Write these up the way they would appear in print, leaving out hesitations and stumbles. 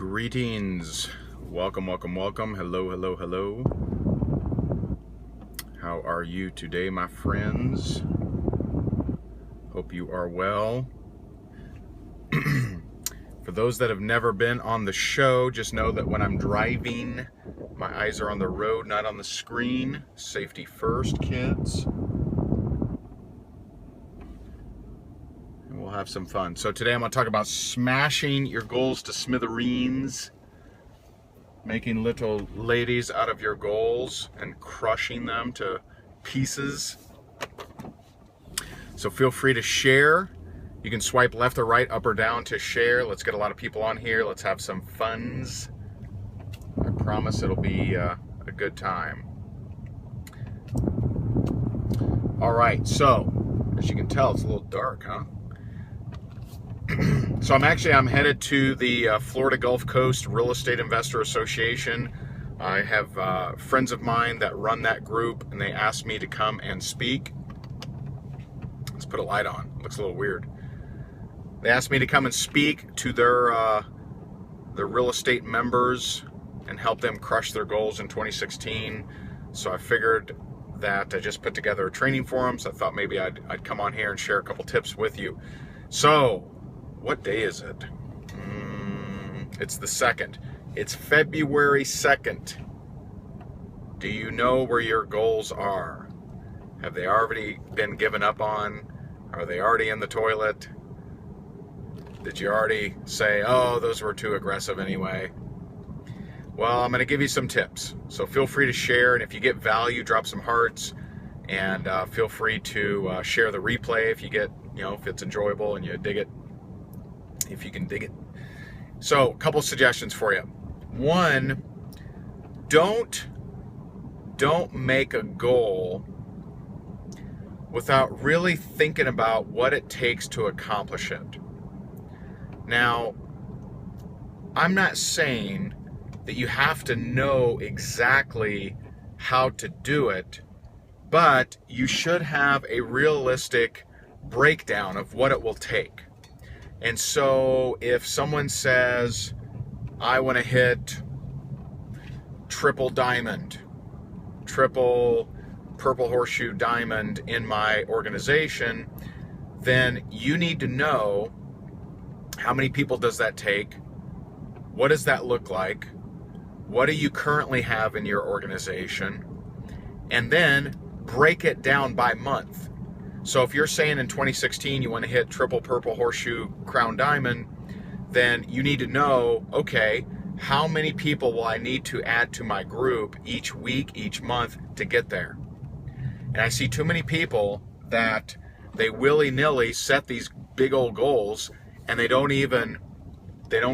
Greetings. Welcome. Hello. How are you today, my friends? Hope you are well. For those that have never been on the show, just know that when I'm driving, my eyes are on the road, not on the screen. Safety first, kids. And we'll have some fun. So today I'm going to talk about smashing your goals to smithereens, making little ladies out of your goals and crushing them to pieces. So feel free to share. You can swipe left or right, up or down to share. Let's get a lot of people on here. Let's have some funs. I promise it'll be a good time. All right, so as you can tell, it's a little dark, huh? So I'm headed to the Florida Gulf Coast Real Estate Investor Association. I have friends of mine that run that group, and they asked me to come and speak. Let's put a light on. It looks a little weird. They asked me to come and speak to their real estate members and help them crush their goals in 2016. So I figured that I just put together a training for them. So I thought maybe I'd come on here and share a couple tips with you. So what day is it? It's the 2nd. It's February 2nd. Do you know where your goals are? Have they already been given up on? Are they already in the toilet? Did you already say, oh, those were too aggressive anyway? Well, I'm going to give you some tips. So feel free to share, and if you get value, drop some hearts, and feel free to share the replay if you get, if it's enjoyable and you dig it, if you can dig it. So a couple suggestions for you. One, don't make a goal without really thinking about what it takes to accomplish it. Now, I'm not saying that you have to know exactly how to do it, but you should have a realistic breakdown of what it will take. And so if someone says, I want to hit triple diamond, triple purple horseshoe diamond in my organization, then you need to know how many people does that take? What does that look like? What do you currently have in your organization? And then break it down by month. So if you're saying in 2016 you want to hit triple purple horseshoe crown diamond, then you need to know, okay, how many people will I need to add to my group each week, each month to get there? And I see too many people that they willy-nilly set these big old goals, and they don't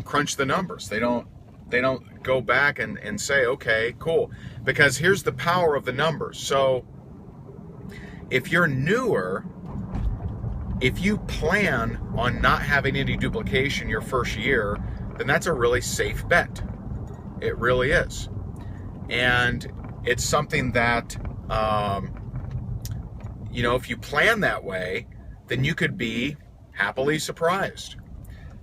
crunch the numbers. They don't go back and say, okay, cool. Because here's the power of the numbers. So if you're newer, if you plan on not having any duplication your first year, then that's a really safe bet. It really is. And it's something that, if you plan that way, then you could be happily surprised.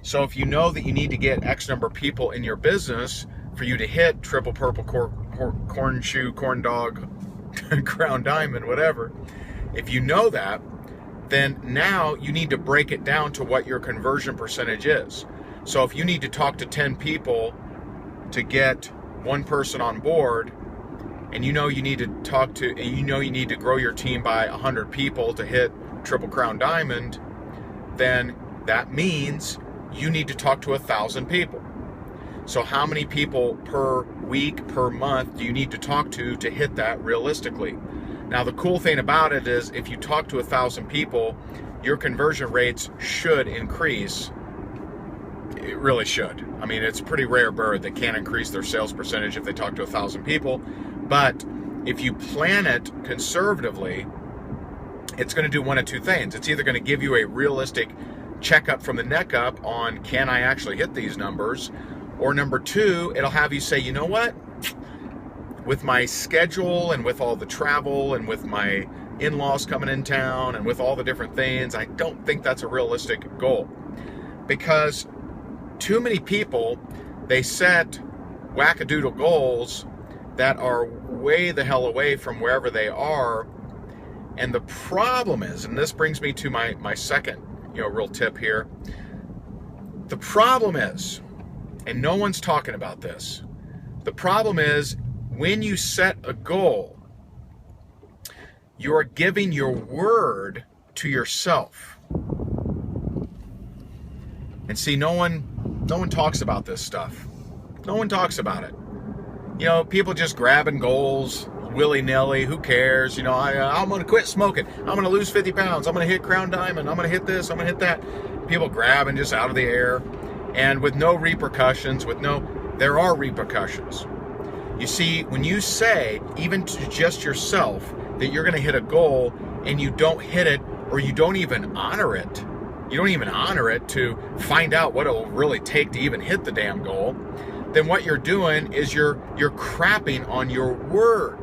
So if you know that you need to get X number of people in your business for you to hit triple purple corn shoe, corn dog, crown diamond, whatever, if you know that, then now you need to break it down to what your conversion percentage is. So if you need to talk to 10 people to get one person on board, and you need to grow your team by 100 people to hit triple crown diamond, then that means you need to talk to 1,000 people. So how many people per week, per month do you need to talk to hit that realistically? Now the cool thing about it is if you talk to 1,000 people, your conversion rates should increase. It really should. I mean, it's a pretty rare bird that can't increase their sales percentage if they talk to 1,000 people. But if you plan it conservatively, it's going to do one of two things. It's either going to give you a realistic checkup from the neck up on, can I actually hit these numbers? Or number two, it'll have you say, you know what? With my schedule and with all the travel and with my in-laws coming in town and with all the different things, I don't think that's a realistic goal. Because too many people they set wackadoodle goals that are way the hell away from wherever they are. And the problem is, and this brings me to my second, real tip here. The problem is, and no one's talking about this, the problem is when you set a goal, you're giving your word to yourself. And see, no one talks about this stuff. No one talks about it. People just grabbing goals willy-nilly. Who cares? I'm going to quit smoking. I'm going to lose 50 pounds. I'm going to hit Crown Diamond. I'm going to hit this. I'm going to hit that. People grabbing just out of the air, and with no repercussions. There are repercussions. You see, when you say, even to just yourself, that you're going to hit a goal and you don't hit it, or you don't even honor it, to find out what it will really take to even hit the damn goal, then what you're doing is you're crapping on your word.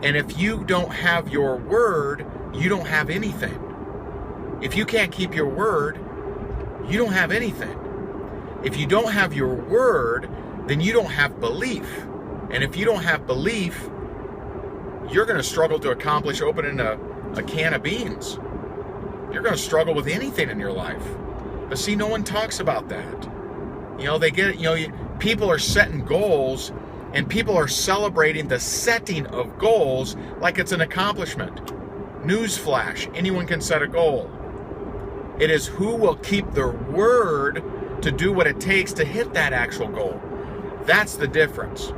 And if you don't have your word, you don't have anything. If you can't keep your word, you don't have anything. If you don't have your word, then you don't have belief. And if you don't have belief, you're going to struggle to accomplish opening a can of beans. You're going to struggle with anything in your life. But see, no one talks about that. They get it. People are setting goals, and people are celebrating the setting of goals like it's an accomplishment. Newsflash, anyone can set a goal. It is who will keep their word to do what it takes to hit that actual goal. That's the difference.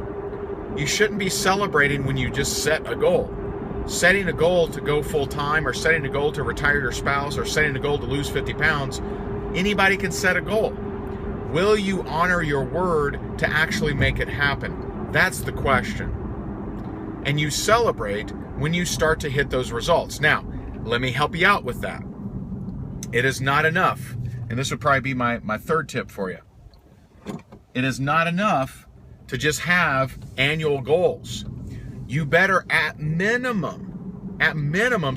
You shouldn't be celebrating when you just set a goal. Setting a goal to go full-time, or setting a goal to retire your spouse, or setting a goal to lose 50 pounds, anybody can set a goal. Will you honor your word to actually make it happen? That's the question. And you celebrate when you start to hit those results. Now, let me help you out with that. It is not enough, and this would probably be my third tip for you. It is not enough to just have annual goals. You better at minimum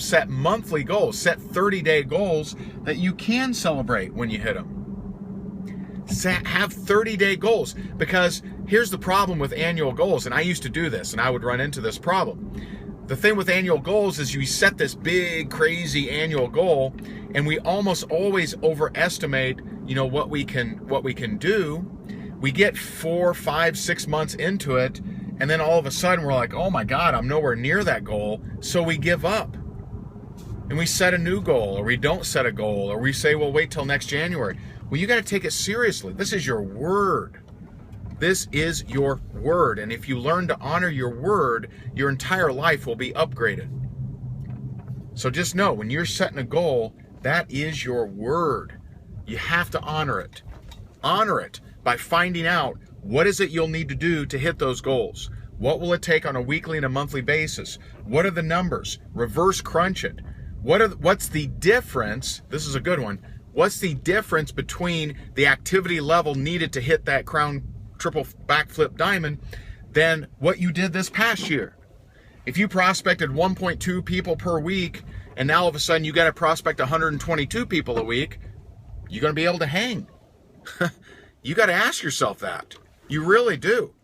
set monthly goals, set 30-day goals that you can celebrate when you hit them. Have 30-day goals, because here's the problem with annual goals, and I used to do this, and I would run into this problem. The thing with annual goals is you set this big, crazy annual goal, and we almost always overestimate, what we can do. We get 4, 5, 6 months into it, and then all of a sudden we're like, oh my God, I'm nowhere near that goal, so we give up. And we set a new goal, or we don't set a goal, or we say, well, wait till next January. Well, you got to take it seriously. This is your word. This is your word. And if you learn to honor your word, your entire life will be upgraded. So just know, when you're setting a goal, that is your word. You have to honor it. Honor it by finding out what is it you'll need to do to hit those goals. What will it take on a weekly and a monthly basis? What are the numbers? Reverse crunch it. What's the difference? This is a good one. What's the difference between the activity level needed to hit that crown triple backflip diamond than what you did this past year? If you prospected 1.2 people per week, and now all of a sudden you got to prospect 122 people a week, you're going to be able to hang. You got to ask yourself that. You really do.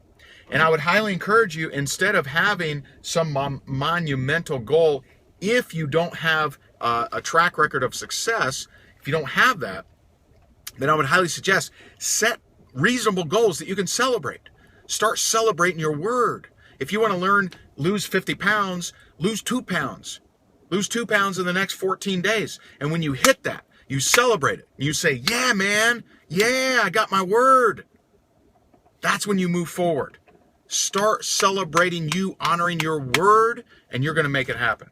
And I would highly encourage you, instead of having some monumental goal, if you don't have a track record of success, if you don't have that, then I would highly suggest set reasonable goals that you can celebrate. Start celebrating your word. If you want to lose 50 pounds, lose 2 pounds. Lose 2 pounds in the next 14 days. And when you hit that, you celebrate it. You say, yeah, man. Yeah, I got my word. That's when you move forward. Start celebrating you honoring your word, and you're going to make it happen.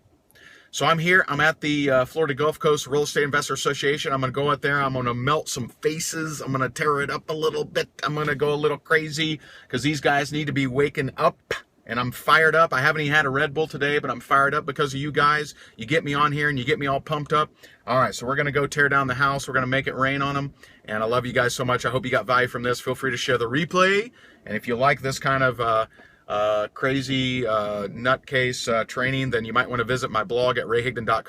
So I'm here. I'm at the Florida Gulf Coast Real Estate Investor Association. I'm going to go out there. I'm going to melt some faces. I'm going to tear it up a little bit. I'm going to go a little crazy because these guys need to be waking up. And I'm fired up. I haven't even had a Red Bull today, but I'm fired up because of you guys. You get me on here and you get me all pumped up. All right, so we're going to go tear down the house. We're going to make it rain on them. And I love you guys so much. I hope you got value from this. Feel free to share the replay. And if you like this kind of crazy nutcase training, then you might want to visit my blog at rayhigdon.com.